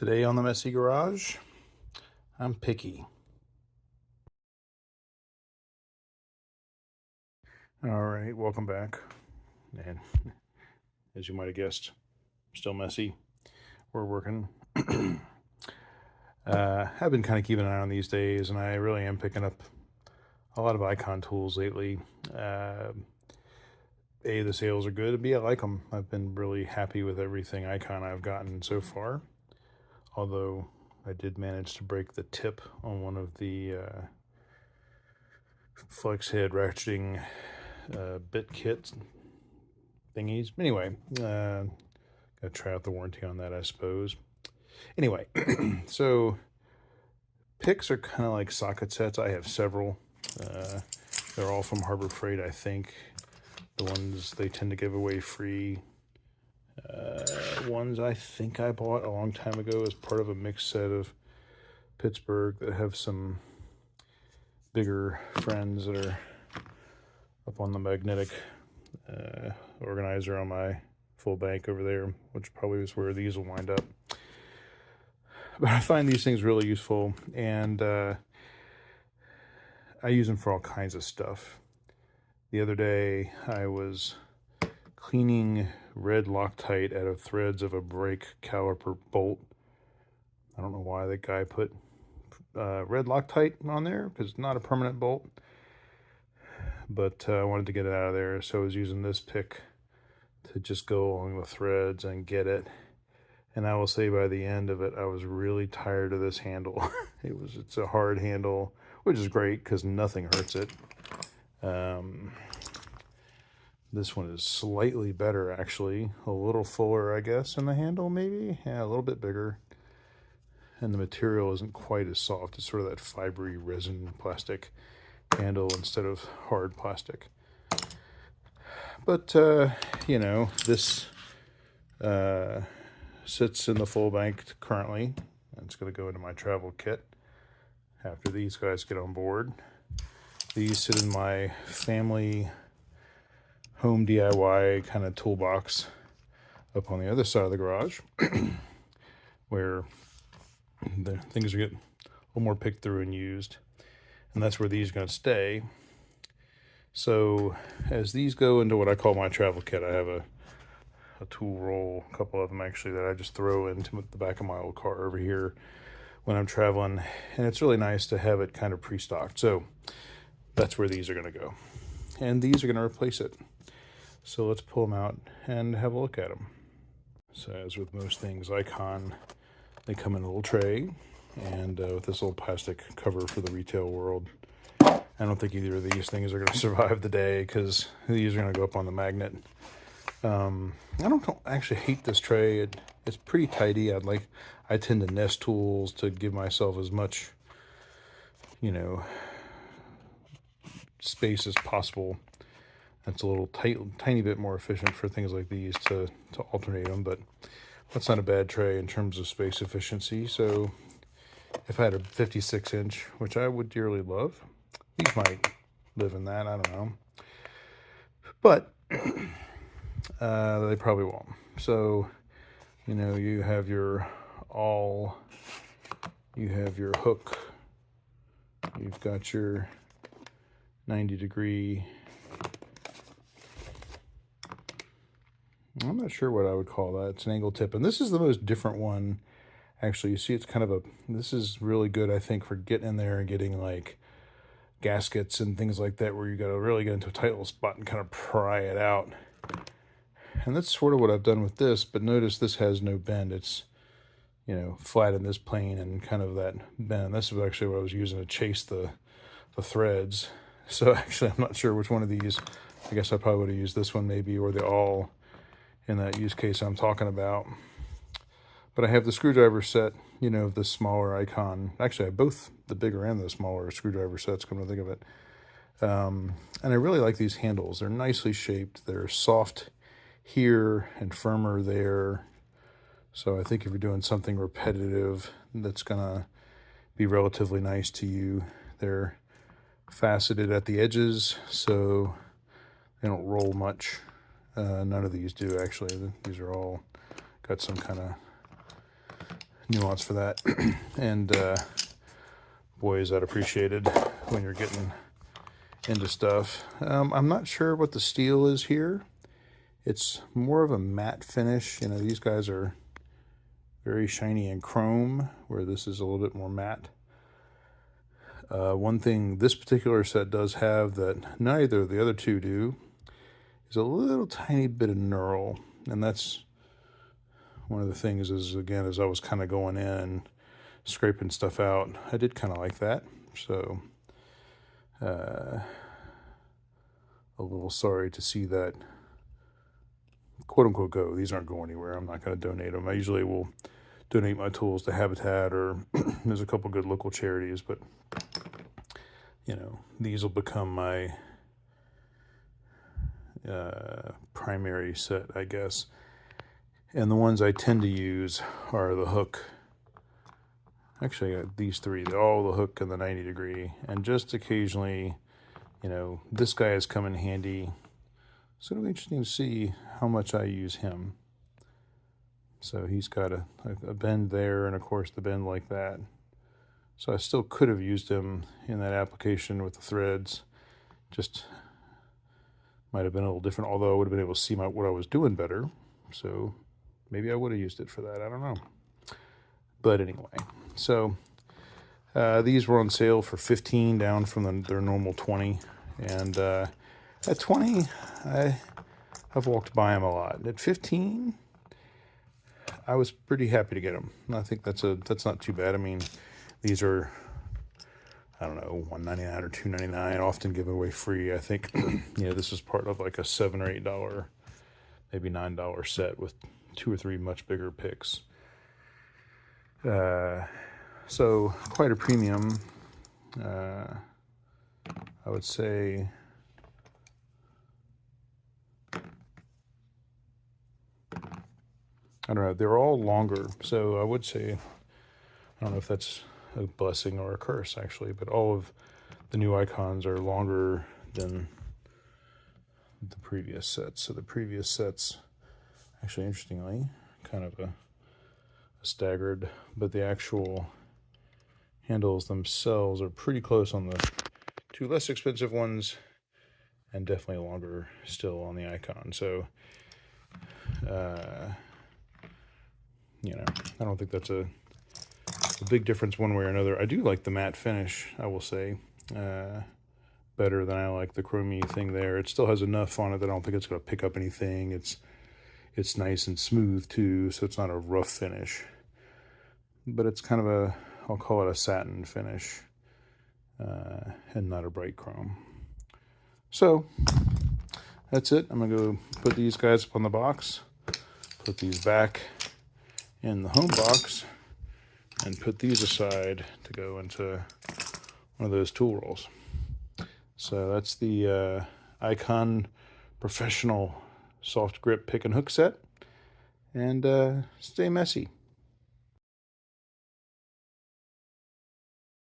Today on the Messy Garage, I'm picky. All right, welcome back. And as you might have guessed, still messy. We're working. I've been kind of keeping an eye on these days, and I really am picking up a lot of icon tools lately. A, the sales are good, and B, I like them. I've been really happy with everything icon I've gotten so far. Although I did manage to break the tip on one of the flex head ratcheting bit kit thingies. Anyway, gotta try out the warranty on that, I suppose. Anyway, so picks are kind of like socket sets. I have several. They're all from Harbor Freight, I think. The ones they tend to give away free. Ones I think I bought a long time ago as part of a mixed set of Pittsburgh that have some bigger friends that are up on the magnetic organizer on my full bank over there, which probably is where these will wind up. But I find these things really useful, and I use them for all kinds of stuff. The other day I was cleaning red Loctite out of threads of a brake caliper bolt. I don't know why that guy put red Loctite on there, because it's not a permanent bolt. But I wanted to get it out of there, so I was using this pick to just go along the threads and get it. And I will say by the end of it, I was really tired of this handle. It's a hard handle, which is great because nothing hurts it. This one is slightly better, actually. A little fuller, I guess, in the handle, maybe? Yeah, a little bit bigger. And the material isn't quite as soft. It's sort of that fibery resin plastic handle instead of hard plastic. But, this sits in the full bank currently. It's going to go into my travel kit after these guys get on board. These sit in my family home DIY kind of toolbox up on the other side of the garage where the things are getting a little more picked through and used. And that's where these are going to stay. So as these go into what I call my travel kit, I have a tool roll, a couple of them actually, that I just throw into the back of my old car over here when I'm traveling. And it's really nice to have it kind of pre-stocked. So that's where these are going to go. And these are going to replace it. So let's pull them out and have a look at them. So as with most things Icon, they come in a little tray and with this little plastic cover for the retail world. I don't think either of these things are going to survive the day because these are going to go up on the magnet. I don't actually hate this tray. It's pretty tidy. I tend to nest tools to give myself as much, space as possible. That's a little tiny bit more efficient for things like these to alternate them, but that's not a bad tray in terms of space efficiency. So if I had a 56-inch, which I would dearly love, these might live in that, I don't know. But they probably won't. So, you have your hook, you've got your 90-degree. I'm not sure what I would call that. It's an angle tip. And this is the most different one. Actually, you see it's kind of this is really good, I think, for getting in there and getting like gaskets and things like that where you got to really get into a tight little spot and kind of pry it out. And that's sort of what I've done with this, but notice this has no bend. It's, flat in this plane and kind of that bend. This is actually what I was using to chase the threads. So actually, I'm not sure which one of these. I guess I probably would have used this one maybe, or the all in that use case I'm talking about. But I have the screwdriver set, of the smaller Icon. Actually, I have both the bigger and the smaller screwdriver sets, come to think of it. And I really like these handles. They're nicely shaped. They're soft here and firmer there. So I think if you're doing something repetitive, that's going to be relatively nice to you. They're faceted at the edges, so they don't roll much. None of these do, actually. These are all got some kind of nuance for that. And boy, is that appreciated when you're getting into stuff. I'm not sure what the steel is here. It's more of a matte finish. You know, these guys are very shiny and chrome, where this is a little bit more matte. One thing this particular set does have that neither of the other two do is a little tiny bit of knurl. And that's one of the things is, again, as I was kind of going in, scraping stuff out, I did kind of like that. So a little sorry to see that quote unquote go. These aren't going anywhere. I'm not going to donate them. I usually will donate my tools to Habitat, or there's a couple good local charities, but you know, these will become my primary set, I guess. And the ones I tend to use are the hook. Actually, I got these three. They're all the hook and the 90 degree. And just occasionally, you know, this guy has come in handy. So it'll be interesting to see how much I use him. So he's got a bend there, and of course the bend like that. So I still could have used him in that application with the threads. Just might have been a little different, although I would have been able to see what I was doing better. So maybe I would have used it for that. I don't know. But anyway, so these were on sale for $15, down from their normal $20. And at $20, I've walked by them a lot. At $15, I was pretty happy to get them. I think that's not too bad. I mean, these are, I don't know, $1.99 or $2.99, often given away free. I think, you know, this is part of like a $7 or $8, maybe $9 set with 2 or 3 much bigger picks. So quite a premium. I would say I don't know, they're all longer, so I would say, I don't know if that's a blessing or a curse actually, but all of the new icons are longer than the previous sets. So the previous sets, actually interestingly, kind of a staggered, but the actual handles themselves are pretty close on the 2 less expensive ones, and definitely longer still on the icon. So you know, I don't think that's a big difference one way or another. I do like the matte finish, I will say, better than I like the chromey thing there. It still has enough on it that I don't think it's going to pick up anything. It's nice and smooth too, so it's not a rough finish. But it's kind of I'll call it a satin finish, and not a bright chrome. So that's it. I'm going to go put these guys up on the box, put these back in the home box, and put these aside to go into one of those tool rolls. So that's the Icon Professional Soft Grip Pick and Hook set. And stay messy.